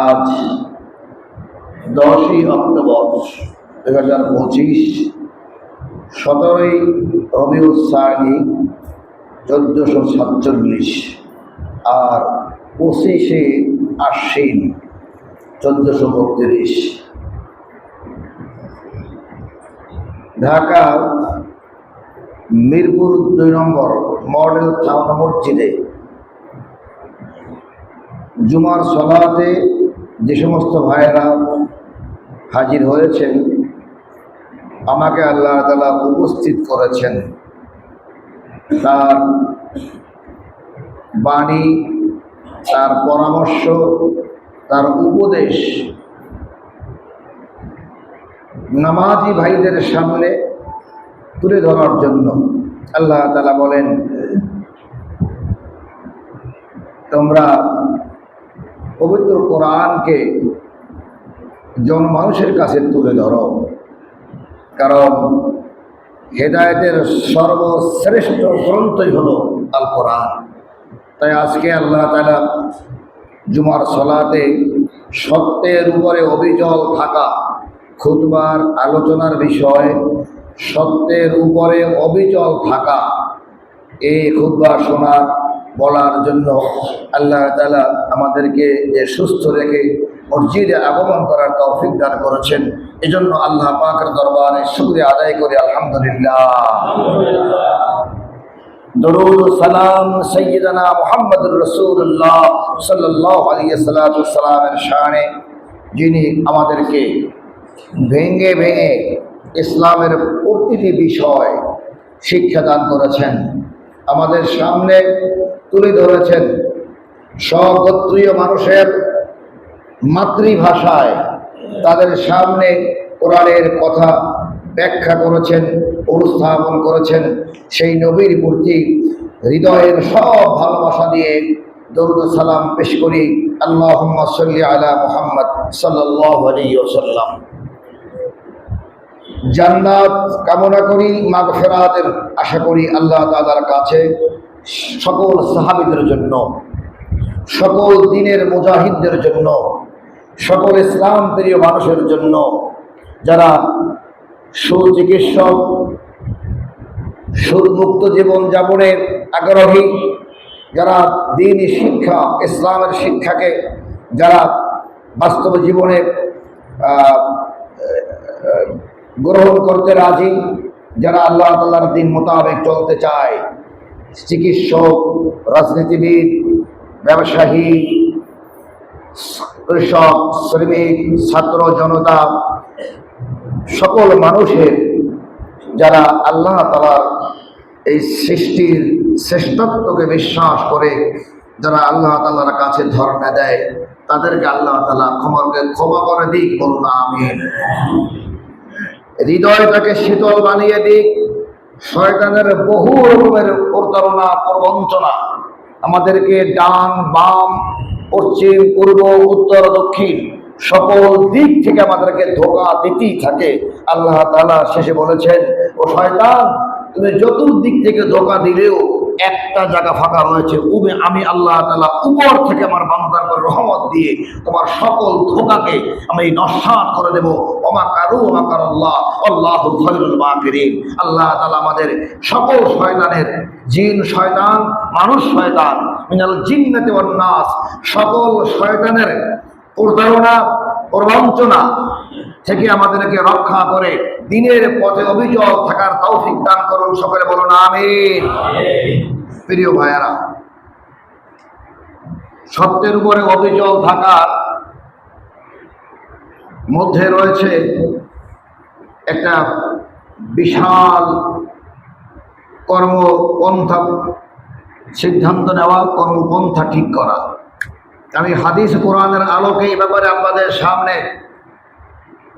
আজ 10ই অক্টোবর 2025, 17ই রবিউল সানি 1447 আর 25শে আশ্বিন 1432। ঢাকা মিরপুর 2 নম্বর model town মসজিদে জুমার সলাতে যে সমস্ত ভাইয়েরা হাজির হয়েছেন, আমাকে আল্লাহ তাআলা উপস্থিত করেছেন। তার বাণী, তার পরামর্শ, তার উপদেশ নামাজি ভাইদের সামনে তুলে ধরার জন্য আল্লাহ তাআলা বলেন, তোমরা পবিত্র কোরআনকে জনমানুষের কাছে তুলে ধরো, কারণ হেদায়েতের সর্বশ্রেষ্ঠ গ্রন্থই হলো আল কোরআন। তাই আজকে আল্লাহ তাআলা জুমার সলাতে সত্যের উপরে অবিচল থাকা, খুতবার আলোচনার বিষয় সত্যের উপরে অবিচল থাকা, এই খুতবা শোনার বলার জন্য আল্লাহ তাআলা আমাদেরকে যে সুস্থ রেখে মসজিদে আগমন করার তৌফিক দান করেছেন, এজন্য আল্লাহ পাকের দরবারে শুকরিয়া আদায় করি, আলহামদুলিল্লাহ। দরুদ ও সালাম সাইয়্যিদানা মুহাম্মদুর রাসূলুল্লাহ সাল্লাল্লাহু আলাইহি ওয়াসাল্লামের শানে, যিনি আমাদেরকে ভেঙে ভেঙে ইসলামের প্রতিটি বিষয় শিক্ষা দান করেছেন, আমাদের সামনে তুলে ধরেছেন, স্বগোত্রীয় মানুষের মাতৃভাষায় তাদের সামনে কোরআনের কথা ব্যাখ্যা করেছেন, উপস্থাপন করেছেন। সেই নবীর প্রতি হৃদয়ের সব ভালোবাসা দিয়ে দরুদ ও সালাম পেশ করি। আল্লাহুম্মা সাল্লি আলা মুহাম্মদ সাল্লাল্লাহু আলাইহি ওয়াসাল্লাম। জান্নাত কামনা করি, মাগফিরাতের আশা করি আল্লাহ তাআলার কাছে সকল সাহাবীদের জন্য, সকল দ্বীনের মুজাহিদদের জন্য, সকল ইসলাম প্রিয় মানুষের জন্য, যারা সুচিকিৎসক, সুদমুক্ত জীবন যাপনের আগ্রহী, যারা দ্বীনি শিক্ষা, ইসলামের শিক্ষাকে যারা বাস্তব জীবনে গ্রহণ করতে রাজি, যারা আল্লাহ তাআলার দ্বীন মোতাবেক চলতে চায়, চিকিৎসক, রাজনীতিবিদ, ব্যবসায়ী, কৃষক, শ্রমিক, ছাত্র জনতা, সকল মানুষের যারা আল্লাহ তাআলার এই সৃষ্টির শ্রেষ্ঠত্বকে বিশ্বাস করে, যারা আল্লাহ তাআলার কাছে ধর্ণা দেয়, তাদেরকে আল্লাহ তাআলা ক্ষমা করে দিক, বলুন আমিন। হৃদয়টাকে শীতল বানিয়ে দিক, শয়তানের বহু রকমের প্রতারণা, প্রবঞ্চনা আমাদেরকে ডান বাম, পশ্চিম পূর্ব উত্তর দক্ষিণ সকল দিক থেকে আমাদেরকে ধোঁকা দিতেই থাকে। আল্লাহ তাআলা শেষে বলেছেন, ও শয়তান, তুমি চতুর্দিক থেকে ধোঁকা দিলেও একটা জায়গা ফাঁকা রয়েছে, আমি আল্লাহ তাআলা উপর থেকে আমার বান্দার উপর রহমত দিয়ে তোমার সকল ধোঁকাকে আমি নস্যাৎ করে দেব। ওমা কারু ওমা কারাল্লাহ আল্লাহু খায়রুল মাকিরিন। আল্লাহ তাআলা আমাদের সকল শয়তানের, জিন শয়তান, মানুষ শয়তান, মিনাল জিন্নাতি ওয়ান নাস, সকল শয়তানের প্রতারণা, প্রবঞ্চনা থেকে আমাদেরকে রক্ষা করে দ্বীনের পথে অবিচল থাকার তৌফিক দান করুন। সকলে বলুন আমিন। প্রিয় ভাইয়েরা, সত্যের উপরে অবিচল থাকার মধ্যে রয়েছে একটা বিশাল কর্মপন্থা, সিদ্ধান্ত নেওয়া, কর্মপন্থা ঠিক করা। আমি হাদিস কোরআনের আলোকে এই ব্যাপারে আপনাদের সামনে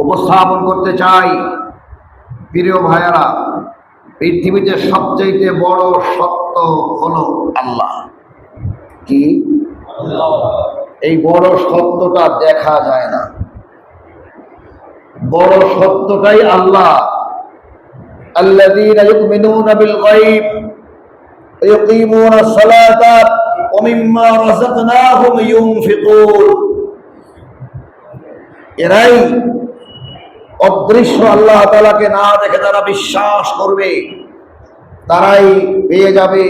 উপস্থাপন করতে চাই। প্রিয় ভাইয়েরা, পৃথিবীতে সবচেয়ে বড় সত্য হলো আল্লাহ। কি? এই বড় সত্যটা দেখা যায় না, বড় সত্যটাই আল্লাহ। আল্লাযীনা ইউমিনুনা বিল গায়ব ওয়া ইয়ুকিমুনাস সালাতা ওয়া মিম্মা রাযাকনাহুম ইউনফিকুন। এরাই অদৃশ্য আল্লাহ তাআলাকে না দেখে যারা বিশ্বাস করবে, তারাই পেয়ে যাবে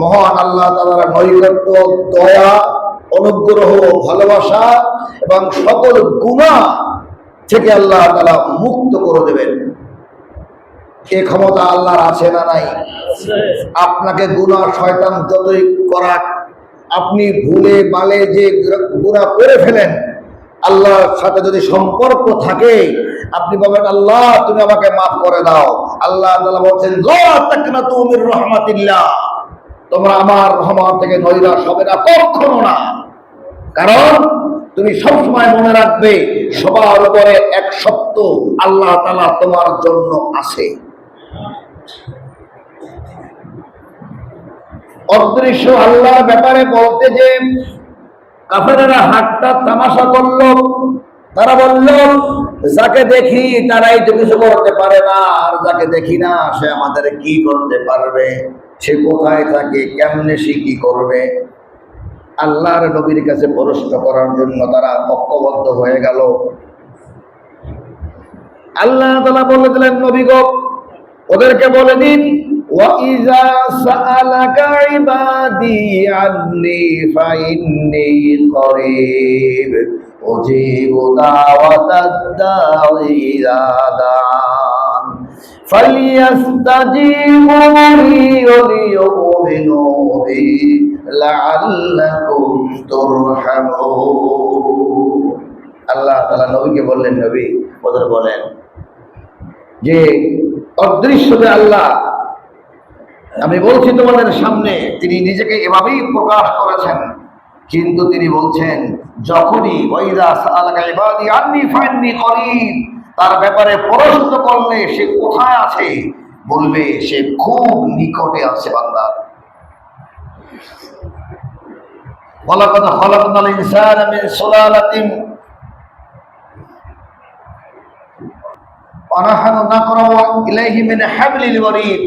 মহান আল্লাহ তাআলার নৈকট্য, দয়া, অনুগ্রহ, ভালোবাসা এবং সকল গুনাহ থেকে আল্লাহ তাআলা মুক্ত করে দেবেন। এ ক্ষমতা আল্লাহর আছে না নাই? আপনাকে গুনাহ শয়তান যতই করাক, আপনি ভুলে বালে যে গুনাহ করে ফেলেন, আল্লাহর সাথে যদি সম্পর্ক থাকে, আপনি বলবেন আল্লাহ তুমি আমাকে মাফ করে দাও। আল্লাহ তাআলা বলেন লা তাকনাতু মির রাহমাতিল্লাহ, তোমরা আমার রহমত থেকে নৈরাশ হবে না, কখনো না। কারণ তুমি সবসময় মনে রাখবে সবার উপরে এক সত্য, আল্লাহ তাআলা তোমার জন্য আছে। অদৃশ্য আল্লাহর ব্যাপারে বলতে যে কাফেরেরা হাতটা তামাশা করলো, তারা বলল যাকে দেখি তারাই তো কিছু করতে পারে না, আর যাকে দেখি না সে আমাদের কি করতে পারবে, সে কোথায় থাকে, কেমনে সে কি করবে। আল্লাহর নবীর কাছে প্রশ্ন করার জন্য তারা ঐক্যবদ্ধ হয়ে গেল। আল্লাহ তাআলা বলে দিলেন নবী গো, ওদেরকে বলে দিন وَإِذَا سَأَلَكَ عِبَادِي عَنِّي فَإِنِّي قَرِيبٌ أُجِيبُ دَعْوَةَ الدَّاعِ إِذَا دَعَانِ فَلْيَسْتَجِيبُوا لِي وَلْيُؤْمِنُوا بِي لَعَلَّكُمْ تُرْحَمُونَ। আল্লাহ তাআলা নবীকে বললেন, নবী ওদের বলেন যে অদৃশ্য যে আল্লাহ, আমি বলছি তোমাদের সামনে, তিনি নিজেকে এভাবেই প্রকাশ করেছেন, কিন্তু তিনি বলছেন যখনই ওয়াইদা সাআলাকা ইবাদি আন্নী ফাইন্নী করিব, তার ব্যাপারে প্রশ্ন করলে সে কোথায় আছে বলবে সে খুব নিকটে আছে বান্দা। ওয়ালাকাদ খালাকনাল ইনসানা মিন সুলালাতিন ওয়া নাহনু নাকরাউ ইলাইহি মিন হাবলিল ওয়ারিদ।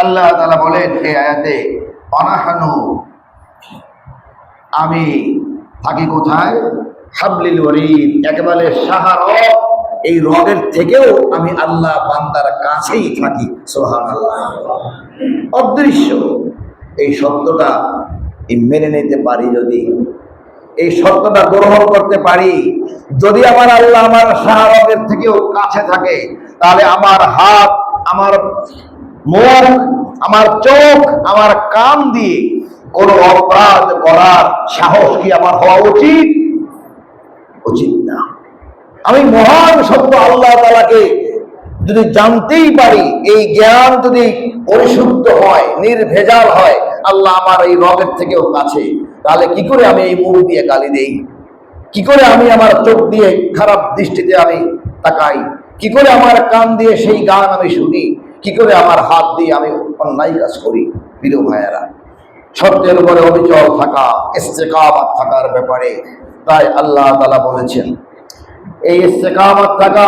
আল্লাহ তাআলা বলেন এই আয়াতে, অনাহানু আমি থাকি কোথায়, হাবলিল ওয়ারিদ, একেবারে সাহারগ, এই রগের থেকেও আমি আল্লাহ বান্দার কাছেই থাকি। সুবহানাল্লাহ। অদৃশ্য এই সত্যটা মেনে নিতে পারি, যদি এই সত্যটা গ্রহণ করতে পারি, যদি আমার আল্লাহ আমার সাহারগের থেকেও কাছে থাকে, তাহলে আমার হাত, আমার মুখ, আমার চোখ, আমার কান দিয়ে কোনো অপরাধ করার সাহস কি আমার হওয়া উচিত? উচিত না। আমি মহান সত্য আল্লাহ তাআলাকে যদি জানতেই পারি, এই জ্ঞান যদি পরিশুদ্ধ হয়, নির্ভেজাল হয়, আল্লাহ আমার এই রগের থেকেও কাছে, তাহলে কি করে আমি এই মুখ দিয়ে গালি দেই? কি করে আমি আমার চোখ দিয়ে খারাপ দৃষ্টিতে আমি তাকাই? কি করে আমার কান দিয়ে সেই গান আমি শুনি? কি করে আমার হাত দিয়ে আমি অন্যায় কাজ করি? প্রিয় ভাইয়েরা, সত্যের উপরে অবিচল থাকা, ইস্তেকামত থাকার ব্যাপারে তাই আল্লাহ তাআলা বলেছেন, এই ইস্তেকামত থাকা,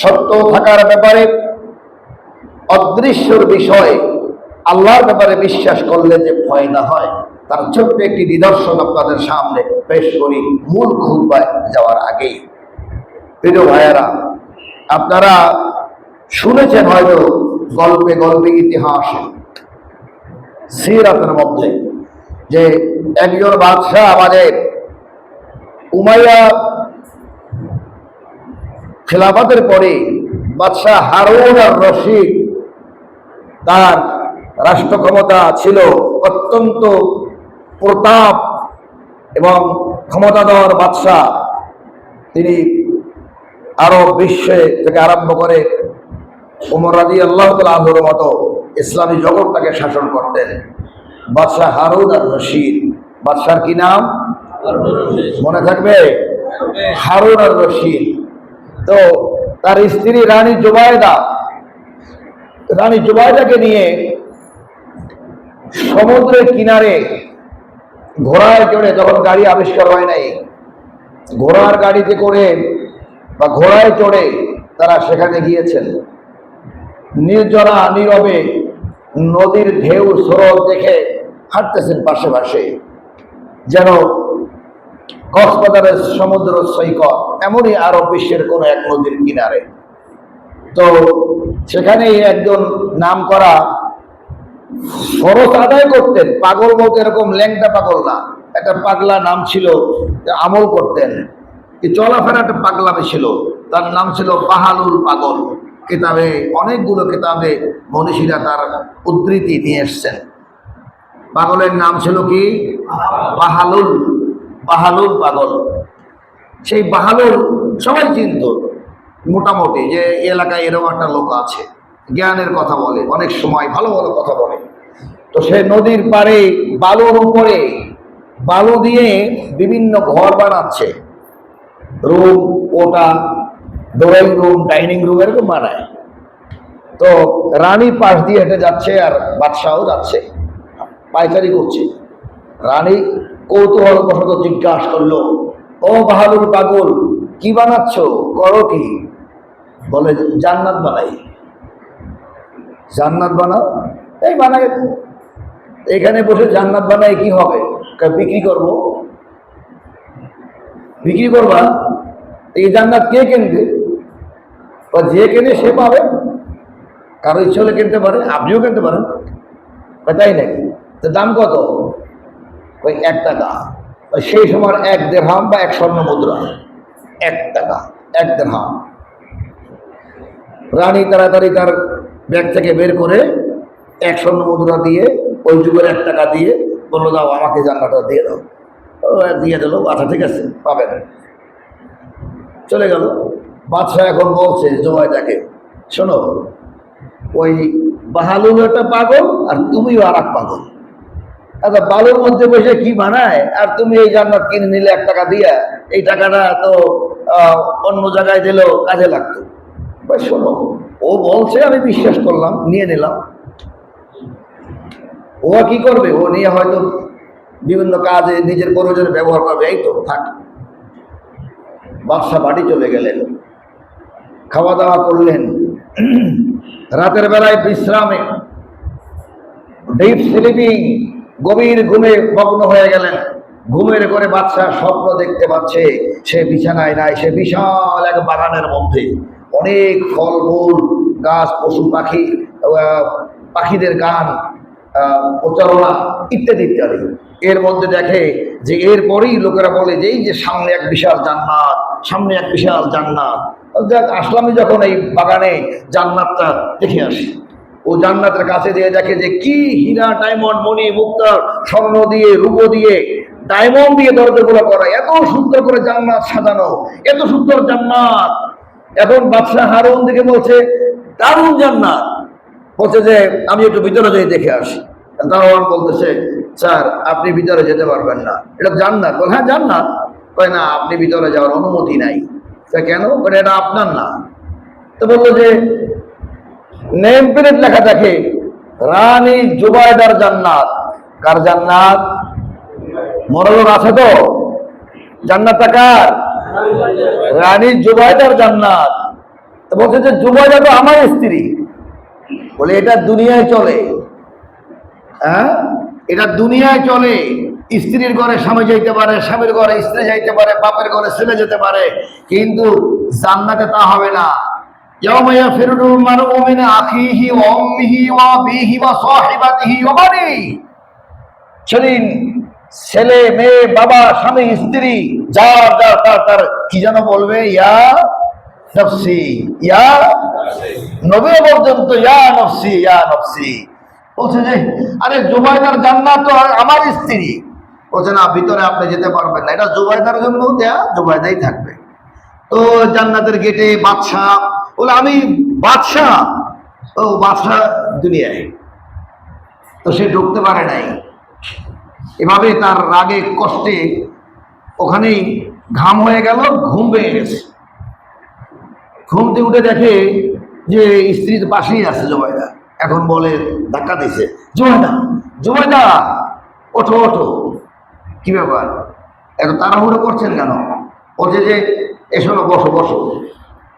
সত্য থাকার ব্যাপারে, অদৃশ্যর বিষয় আল্লাহর ব্যাপারে বিশ্বাস করলে যে ফায়দা হয়, তার ছোট্ট একটি নিদর্শন আপনাদের সামনে পেশ করি মূল খুতবায় যাওয়ার আগেই। প্রিয় ভাইয়েরা, আপনারা শুনেছেন হয়তো গল্পে গল্পে ইতিহাসে, সিরাতের মধ্যে, যে একজন বাদশাহ, আমাদের উমাইয়া খিলাফতের পরে বাদশাহ হারুন আর রশিদ, তার রাষ্ট্র ক্ষমতা ছিল অত্যন্ত প্রতাপ এবং ক্ষমতাধর বাদশাহ। তিনি আরব বিশ্বে থেকে আরম্ভ করে ওমর রাদিয়াল্লাহু তাআলা আনহুর মতো ইসলামী জগৎটাকে শাসন করতেন। বাদশাহ হারুন আর রশিদ, বাদশার কি নাম মনে থাকবে? হারুন আর রশিদ। তো তার স্ত্রী রানী জুবাইদাকে নিয়ে সমুদ্রের কিনারে ঘোড়ায় চড়ে, তখন গাড়ি আবিষ্কার হয় নাই, ঘোড়ার গাড়িতে করে বা ঘোড়ায় চড়ে তারা সেখানে গিয়েছেন। নির্জনা নীরবে নদীর ঢেউ স্রোত দেখে হাঁটতেছেন পাশে পাশে, যেন কক্সবাজারের সমুদ্র সৈকত। এমনই আরব বিশ্বের কোনো এক নদীর কিনারে। তো সেখানে একজন নাম করা ফরজ আদায় করতেন, পাগল বলতে এরকম ল্যাংটা পাগল না, একটা পাগলা নাম ছিল, আমল করতেন, চলাফেরা একটা পাগলামি ছিল, তার নাম ছিল বাহালুল পাগল। কিতাবে অনেকগুলো কিতাবে মনীষীরা তার উদ্ধৃতি নিয়ে এসছেন। পাগলের নাম ছিল কি? বাহালুল, বাহালুল পাগল। সেই বাহালুল সবাই চিনত মোটামুটি, যে এলাকায় এরকম একটা লোক আছে, জ্ঞানের কথা বলে, অনেক সময় ভালো ভালো কথা বলে। তো সে নদীর পাড়ে বালুর উপরে বালু দিয়ে বিভিন্ন ঘর বানাচ্ছে, রুম, ওটা ড্রয়িং রুম, ডাইনিং রুম এরকম বানায়। তো রানী পাশ দিয়ে হেঁটে যাচ্ছে আর বাদশাহও যাচ্ছে, পাইকারি করছে। রানী কৌতূহল বশত জিজ্ঞাসা করলো, ও বাহালুল পাগল, কি বানাচ্ছ, করো কি? বলে, জান্নাত বানাই। জান্নাত বানাও? এই বানাই। এখানে বসে জান্নাত বানাই কি হবে? বিক্রি করব। বিক্রি করবা? এই জান্নাত কে কিনবে? যে কেনে সে পাবে, কারো ইচ্ছে হলে কিনতে পারে, আপনিও কিনতে পারেন। তাই নাকি? তো দাম কত? ওই 1 টাকা। সেই সময় 1 দিরহাম বা 1 স্বর্ণ মুদ্রা। 1 টাকা, 1 দিরহাম। রানী তাড়াতাড়ি তার ব্যাগ থেকে বের করে 1 স্বর্ণ মুদ্রা দিয়ে, ওই যুগের 1 টাকা দিয়ে বললো, দাও আমাকে জান্নাতটা দিয়ে দাও। ও দিয়ে দিল, আচ্ছা ঠিক আছে, পাবেন। চলে গেল। বাদশাহ এখন বলছে জুবাইদাকে, শোনো, ওই বাহালুল একটা পাগল আর তুমিও আর এক পাগল। আচ্ছা, বালুর মধ্যে বসে কি বানায়, আর তুমি এই জান্নাত কিনে নিলে 1 টাকা দিয়া, এই টাকাটা তো অন্য জায়গায় দিলেও কাজে লাগতো। শোনো, ও বলছে, আমি বিশ্বাস করলাম, নিয়ে নিলাম। ও কি করবে? ও নিয়ে হয়তো বিভিন্ন কাজে নিজের প্রয়োজনে ব্যবহার করবে, এই তো থাক। বাদশাহ বাড়ি চলে গেলেন, খাওয়া দাওয়া করলেন। রাতের বেলায় বিশ্রামে, ডিপ স্লিপিং, গভীর ঘুমে মগ্ন হয়ে গেলেন। ঘুমের করে বাদশাহ স্বপ্ন দেখতে পাচ্ছে, সে বিছানায় নাই, সে বিশাল এক বাগানের মধ্যে, অনেক ফলমূল গাছ, পশু পাখি, পাখিদের গান, প্রচারণা ইত্যাদি ইত্যাদি। এর মধ্যে দেখে যে এরপরেই লোকেরা বলে যে এই যে সামনে এক বিশাল জান্নাত, সামনে এক বিশাল জান্নাত। দেখ, আসলামই যখন এই বাগানে, জান্নাতটা দেখে আসি। ও জান্নাতের কাছে দিয়ে দেখে যে কি হীরা, ডায়মন্ড, মণি, মুক্তা, স্বর্ণ দিয়ে, রূপো দিয়ে, ডায়মন্ড দিয়ে দরজাগুলো করা, এত সুন্দর করে জান্নাত সাজানো, এত সুন্দর জান্নাত। এখন বাদশাহ হারুন দিকে বলছে, দারুণ জান্নাত। বলছে যে আমি একটু ভিতরে যাই দেখে আসি। দারোয়ান বলতেছে, স্যার আপনি ভিতরে যেতে পারবেন না, এটা জান্নাত। বল, হ্যাঁ জান্নাত। কয় না, আপনি ভিতরে যাওয়ার অনুমতি নাই। কেন? এটা আপনার না। তো বললো যে নেম প্লেট লেখা থাকে, রানী জুবাইদার জান্নাত। কার জান্নাত? মনোযোগ আছে তো? জান্নাতটা কার? রানী জুবাইদার জান্নাত। বলছে যে জুবাইদা তো আমার স্ত্রী। বলে, এটা দুনিয়ায় চলে। হ্যাঁ, এটা দুনিয়ায় চলে। স্ত্রীর ঘরে স্বামী যাইতে পারে, স্বামীর ঘরে স্ত্রী যাইতে পারে, বাপের ঘরে ছেলে যেতে পারে, কিন্তু জান্নাতে তা হবে না। সেদিন ছেলে, মেয়ে, বাবা, স্বামী, স্ত্রী, যার যার তার তার কি যেন বলবে, ইয়া নফসি, ইয়া নবী পর্যন্ত ইয়া নফসি, ইয়া নফসি। বলছে যে আরে জুবাইদার জান্নাত তো আমার স্ত্রী। বলছে না, ভিতরে আপনি যেতে পারবেন না, এটা জুবাইদার জন্য দেয়া, জুবাইদাই থাকবে। তো জান্নাতের গেটে বাদশাহ বলে, আমি বাদশাহ? ও বাদশাহ দুনিয়ায়। তো সে ঢুকতে পারে নাই। এভাবে তার রাগে কষ্টে ওখানেই ঘাম হয়ে গেল, ঘুম পেয়ে গেছে। ঘুমতে উঠে দেখে যে স্ত্রীর পাশেই আছে জুবাইদা। এখন বলে, ধাক্কা দিছে, জুবাইদা, জুবাইদা ওঠো ওঠো। কি ব্যাপার, এত তাড়াহুড়ো করছেন কেন? বলছে যে এসো না, বসো বসো।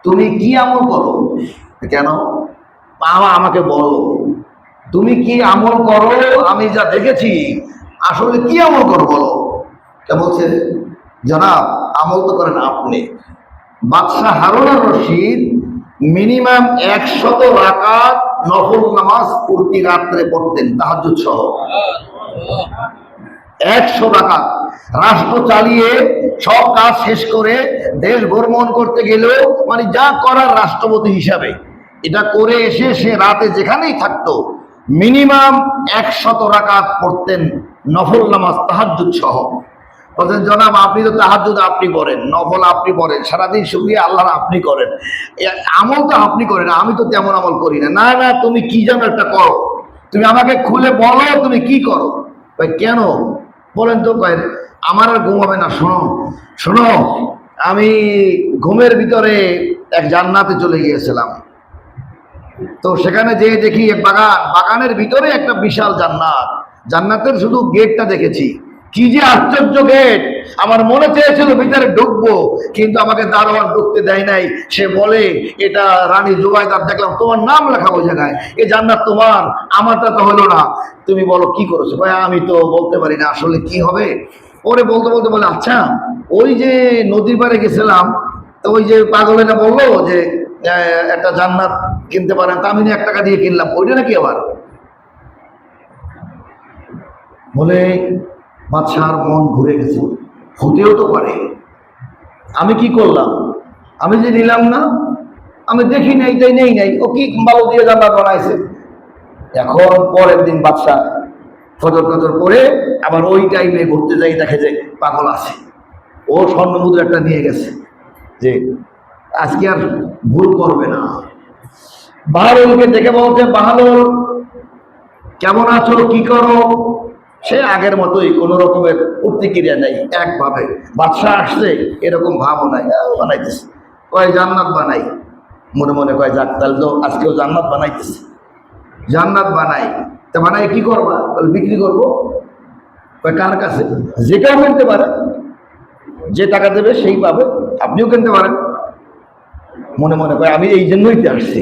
তুমি কি আমল করো? কেন? আমাকে বলো, তুমি কি আমল করো? আমি যা দেখেছি, আসলে কি আমল করো বলো। তা বলছে, জনাব আমল তো করেন আপনি, বাদশাহ হারুন আর রশিদ মিনিমাম 100 রাকাত নফল নামাজ প্রতি রাত্রে পড়তেন তাহাজ্জুদ সহ। 100 রাকাত রাষ্ট্র চালিয়ে সব কাজ শেষ করে দেশ ভ্রমণ করতে গেলেও মানে যা করার রাষ্ট্রপতি হিসাবে এটা করে এসে সে রাতে যেখানেই থাকতো মিনিমাম 100 রাকাত পড়তেন নফল নামাজ তাহাজ্জুদ সহ। বলছেন জনাব আপনি তো তাহাজ্জুদ আপনি করেন, নফল আপনি পড়েন, সারাদিন শুকরিয়া আল্লাহর আপনি করেন, আমল তো আপনি করেন, আমি তো তেমন আমল করি না। না না তুমি কি যেন একটা করো, তুমি আমাকে খুলে বলো তুমি কি করো। কেন বলেন তো? কয়েন আমার আর ঘুম হবে না। শোনো শোনো, আমি ঘুমের ভিতরে এক জান্নাতে চলে গিয়েছিলাম, তো সেখানে যেয়ে দেখি বাগানের ভিতরে একটা বিশাল জান্নাত, জান্নাতের শুধু গেটটা দেখেছি, কি যে আশ্চর্য গেট। আমার মনে চেয়েছিল ভিতরে ঢুকবো, কিন্তু আমাকে দারোয়ান ঢুকতে দেয় নাই। সে বলে এটা রানী জুবাইদার, দেখলাম তোমার নাম লেখা ওই জায়গায়, এই জান্নাত তোমার, আমারটা তো হলো না। তুমি বলো কি করেছো? ভাই আমি তো বলতে পারি না আসলে কি হবে। পরে বলতে বলতে বলে আচ্ছা ওই যে নদীর পাড়ে গেছিলাম, তো ওই যে পাগলেরা বললো যে একটা জান্নাত কিনতে পারেন, তা আমি 1 টাকা দিয়ে কিনলাম, ওইটা নাকি আবার। বলে বাদশার মন ঘুরে গেছে, হতেও তো পারে। আমি কি করলাম? আমি যে নিলাম না, আমি দেখি নাই তাই নেই নাই, ও কি বাবু দিয়ে জান্নাত বানাইছে। এখন পরের দিন বাদশা ফজর টজর করে আবার ওই টাইমে ঘুরতে যাই, দেখে যে পাগল আছে, ও স্বর্ণ মুদ্রা একটা নিয়ে গেছে যে আজকে আর ভুল করবে না। বাহালুলকে দেখে বলছে বাহালুল কেমন আছো, কি করো? সে আগের মতোই কোনো রকমের প্রতিক্রিয়া নেই, একভাবে। বাদশাহ আসছে এরকম ভাবও নাই, বানাইতেছে। কয় জান্নাত বানাই, মনে মনে কয় যাক তাহলে তো আজকেও জান্নাত বানাইতেছে। জান্নাত বানাই, তা বানাই কি করবা? বলে বিক্রি করবো। কয় কার কাছে? যে কেউ কিনতে পারে, যে টাকা দেবে সেই পাবে, আপনিও কিনতে পারেন। মনে মনে কয় আমি এই জন্যই তো আসছি।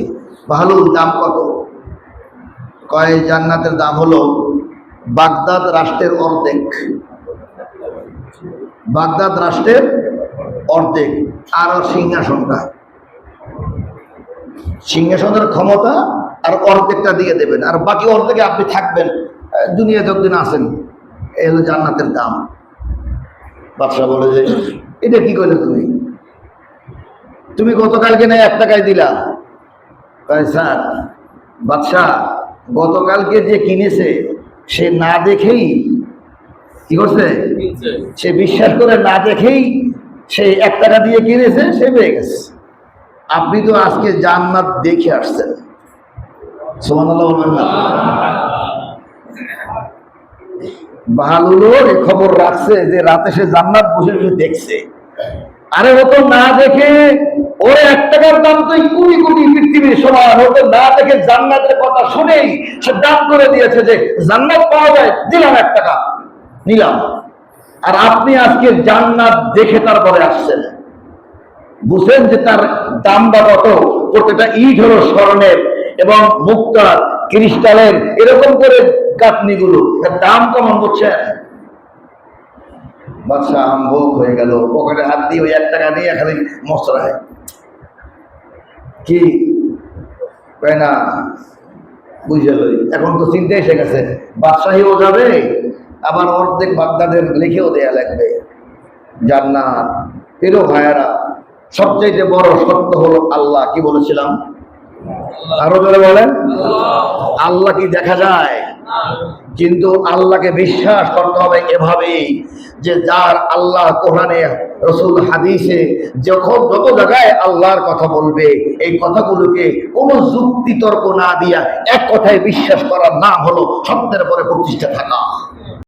ভালো দাম কত? কয় জান্নাতের দাম হলো বাগদাদ রাষ্ট্রের অর্ধেক, বাগদাদ রাষ্ট্রের অর্ধেক। আর সিংহাসনটা, সিংহাসনের ক্ষমতা আর অর্ধেকটা দিয়ে দেবেন, আর বাকি অর্ধেকে আপনি থাকবেন দুনিয়া যতদিন আছেন। এই হলো জান্নাতের দাম। বাদশা বলে যে এটা কি করলে তুমি? তুমি গতকালকে না 1 টাকায় দিলা। স্যার বাদশা গতকালকে যে কিনেছে সে না দেখেই কি করছে, সে বিশ্বাস করে না দেখেই সে 1 টাকা দিয়ে কিনেছে, সে পেয়ে গেছে। আপনি তো আজকে জান্নাত দেখে আসছেন। সুবহানাল্লাহ বলবেন না? বাহালুলও এই খবর রাখছে যে রাতে সে জান্নাত বসে বসে দেখছে। আরে ও তো না দেখে, ওর 1 টাকার দাম তো 20 কোটি পৃথিবীর সমান। ও তো না দেখে জান্নাতের কথা শুনেই সে দাম করে দিয়েছে যে জান্নাত পাওয়া যায়, দিলাম 1 টাকা নিলাম। আর আপনি আজকে জান্নাত দেখে তারপরে আসছেন, বুঝছেন যে তার দাম বা কত। প্রত্যেকটা ইট হলো স্বর্ণের এবং মুক্তার ক্রিস্টালের, এরকম করে কাটনিগুলো, দাম কেমন বুঝছেন? বাদশা আমভোগ হয়ে গেল, পকেটে হাত দিয়ে ওই 1 টাকা নিয়ে খালি মশরায় কি কয় না বুঝে লই। এখন তো চিন্তা এসে গেছে, বাদশাহীও যাবে, আবার অর্ধেক বাগদাদের লিখেও দেয়া লাগবে জান্নাত। এরও ভাইয়ারা সবচাইতে বড় সত্য হলো আল্লাহ। কি বলেছিলাম? আরো জোরে বলেন। আল্লাহ কি দেখা যায়? কিন্তু আল্লাহকে বিশ্বাস করতে হবে এভাবেই যে যার আল্লাহ কোরআনে, রসুল হাদিসে যখন যত জায়গায় আল্লাহর কথা বলবে, এই কথাগুলোকে কোনো যুক্তি তর্ক না দিয়া এক কথায় বিশ্বাস করার নাম হলো সত্যের পরে প্রতিষ্ঠা থাকা।